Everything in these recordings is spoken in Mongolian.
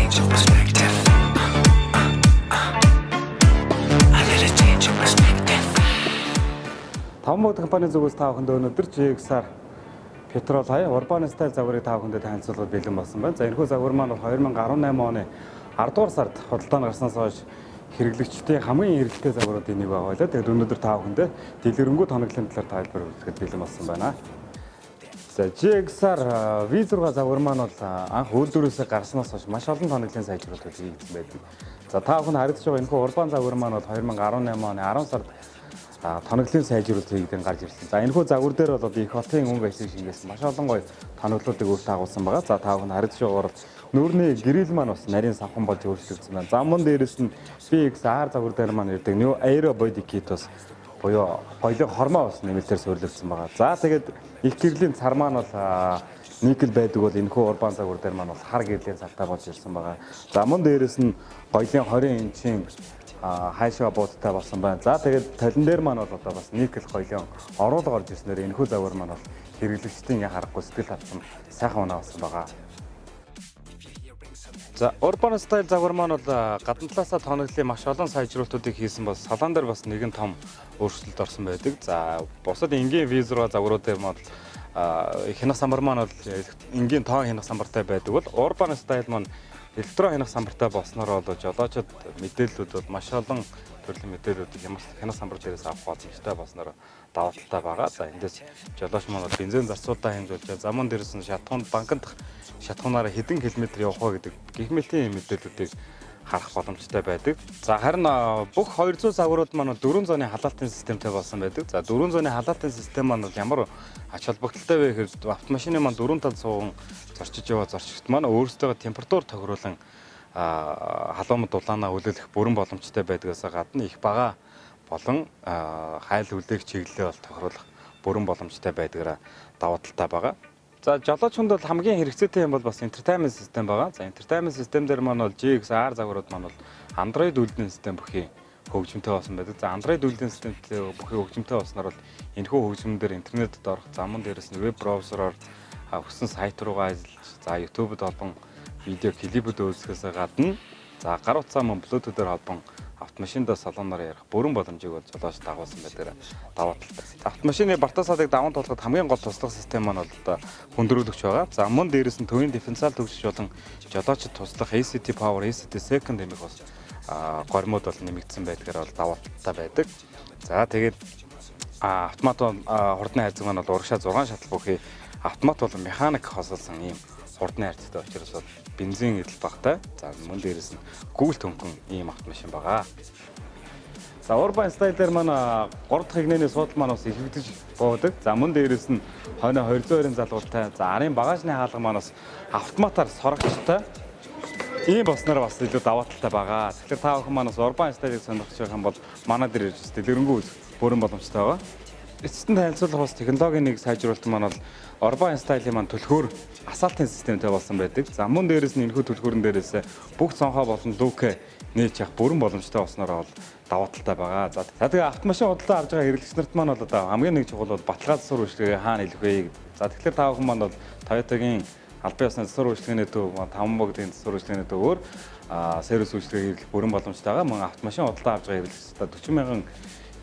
change your perspective. A little change your perspective. Тавмод компани зүгээс та бүхэнд өнөөдөр GX-аар петрол хаяа урбан стайл загварыг та бүхэнд танилцуулахад бэлэн болсон байна. За энэхүү загвар маань 2018 оны 10 дугаар сард худалдаанд гарснаас хойш хэрэглэгчдийн хамгийн эрэлттэй загваруудын нэг байгаа байлаа. Тэгээд өнөөдөр та бүхэнд дэлгэрэнгүй тоноглолын талаар тайлбар өгөхөд бэлэн болсон байна. За GX-аар V6 загвар маань бол анх үйлдвэрээс гарснаас хойш маш олон тоноглолын сайжруулалтыг хийсэн байдаг. За та бүхэн харагдаж байгаа энэхүү урбан загвар маань бол 2018 оны 10 сард тоноглолын сайжруулалт хийгдэн гарч ирсэн. За энэхүү загвар дээр бол их хотын өнгө аясыг шингээсэн маш олон гоё тоноглолуудыг өөртөө агуулсан байгаа. За та бүхэн харагдаж байгаагаар нүүрний гэрэл маань бас нарийн савхан болж өөрчлөгдсөн байна. Замун дээрээс нь VXR загвар дээр маань ирдэг New Aero Body Kit бас буюу хоёулын хормоо бас нэмэлтээр суурилсан байгаа. За тэгээд их гэрлийн цар маань бол никл байдаг бол энэхүү урбан загвар дээр маань бол хар гэрлийн цартай болж ирсэн байгаа. За мөн дээрээс нь хоёулын 20 инчийн хайшаа бууттай болсон байна. За тэгээд талин дээр маань бол одоо бас никл хоёулын оруулга орж ирснээр энэхүү загвар маань бол хэрэглэгчдийн харахгүй сэтгэл татсан сайхан унаа болсон байгаа. За урбан стайл загвар маань бол гадна талаасаа тоноглолын маш олон сайжруулалтуудыг хийсэн бас салаан дээр бас нэгэн том өөрчлөлт орсон байдаг. За бусад энгийн V6 загварууд дээр маань хянах самбар маань бол энгийн тоон хянах самбартай байдаг бол урбан стайл маань электрон хянах самбартай болсноор бол жолоочид мэдээллүүд бол маш олон төрлийн мэдээллүүдийг хянах самбар дээрээс авах боломжтой болсноор даваа талтай байгаа. За эндээс жолооч маань бол бензин зарцуулалтаа хэмжүүлж замун дээрээс нь шатхуунд банкнд шатхуунаараа хэдэн километр явах вэ гэдэг гэх мэтийн мэдээллүүдийг харах боломжтой байдаг. За харин бүх 200 загварууд маань 4 зооны халаалтын системтэй болсон байдаг. За 4 зооны халаалтын систем маань ямар ач холбогдолтой вэ гэхээр автомашины маань 4 тал сууган зорчиж яваа зорчигт маань өөрсдөө температур тохируулан халуумд дулаанаа үлээлэх бүрэн боломжтой байдгаас гадна их бага болон хайл үлдээх чиглэлээ бол тохируулах бүрэн боломжтой байдгаараа даваа талтай байгаа. За жолоочонд бол хамгийн хэрэгцээтэй юм бол бас entertainment систем байгаа. За entertainment систем дээр маань бол GX-R загварууд маань бол Android үйлдвэрлэлийн систем бүхий хөгжимтэй болсон байдаг. За Android үйлдвэрлэлийн системтэй бүхий хөгжимтэй болсноор бол энэхүү хөгжмөндөр интернетэд орох, замун дээрээс нь веб браузероор хүссэн сайт руугаа ажиллаж, за YouTube-д холбон видео клипүүд үзэхээс гадна за гар утсаа мөн Bluetooth-ээр холбон автомашиндаа салоноор ярих бүрэн боломжийг бол жолооч дагуулсан байдаг. Даваа талтай. Автомашины бартасаалыг даван туулахад хамгийн гол туслах систем маань бол одоо хүндрүүлэгч байгаа. За мөн дээрээс нь төвийн дифференциал төгсөж болон жолоочд туслах ACT Power, ACT Second хэмээх бас горимууд бол нэмэгдсэн байдгаар бол даваа талтай байдаг. За тэгээд автомат хурдны хайрцаг маань бол урагшаа 6 шатал бүхий автомат бол механик хосолсон ийм хурдны хайрцагтай учраас бол бензин эдэл багтай. За мөн дээрээс нь гүйл төнгөн ийм автомашин байгаа. За урбан стайл дээр маань 3 дахь хигнэний суудал маань бас ихэгдэж буудаг. За мөн дээрээс нь хойно 220-ын залгуултай. За арын багажны хаалга маань бас автоматар сорогчтой. Ийм болсноор бас илүү даваа талтай байгаа. Тэгэхээр та бүхэн маань бас урбан стайлыг сонирхож байгаа юм бол манай дээр ирж дэлгэрэнгүй бүрэн боломжтой байгаа. Эцэст нь танилцуулах бас технологийн нэг сайжруулалт маань бол урбан стайлын маань түлхүүр асфальтын системтэй болсон байдаг. За мөн дээрээс нь энэхүү түлхүүрэн дээрээс бүх цонхоо болон люк нээж явах бүрэн боломжтой болсноор бол даваа талтай байгаа. За тэгээ автомашин худалдаа авж байгаа хэрэглэгч нарт маань бол одоо хамгийн нэг чухал бол баталгаа засвар үйлчилгээ хаана хэлэх вэ? За тэгэхээр та бүхэн маань бол Toyota-гийн албан ёсны засвар үйлчилгээний төв, таван богдын засвар үйлчилгээний төвөөр сервис үйлчилгээ хийх бүрэн боломжтой байгаа. Мөн автомашин худалдаа авж байгаа хэрэглэгчдад 40,000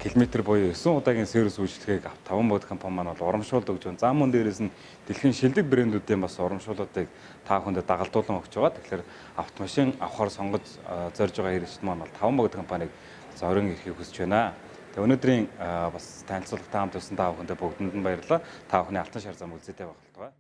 км буюу 9 удаагийн сервис үйлчилгээг таван бод компани маань бол урамшуулж өгч байна. За мөн дээрээс нь дэлхийн шилдэг брэндүүдийн бас урамшууллуудыг та бүхэнд дагалдуулан өгч байгаа. Тэгэхээр автомашин авахар сонгож зорж байгаа хэрэгчид маань бол таван бод компаниг зорин ирэхийг хүсэж байна. Тэгээ өнөөдрийн бас танилцуулгад хамт байсан та бүхэндээ бүгдэнд нь баярлалаа. Та бүхний алтан шар зам үзээтэй байх болтугай.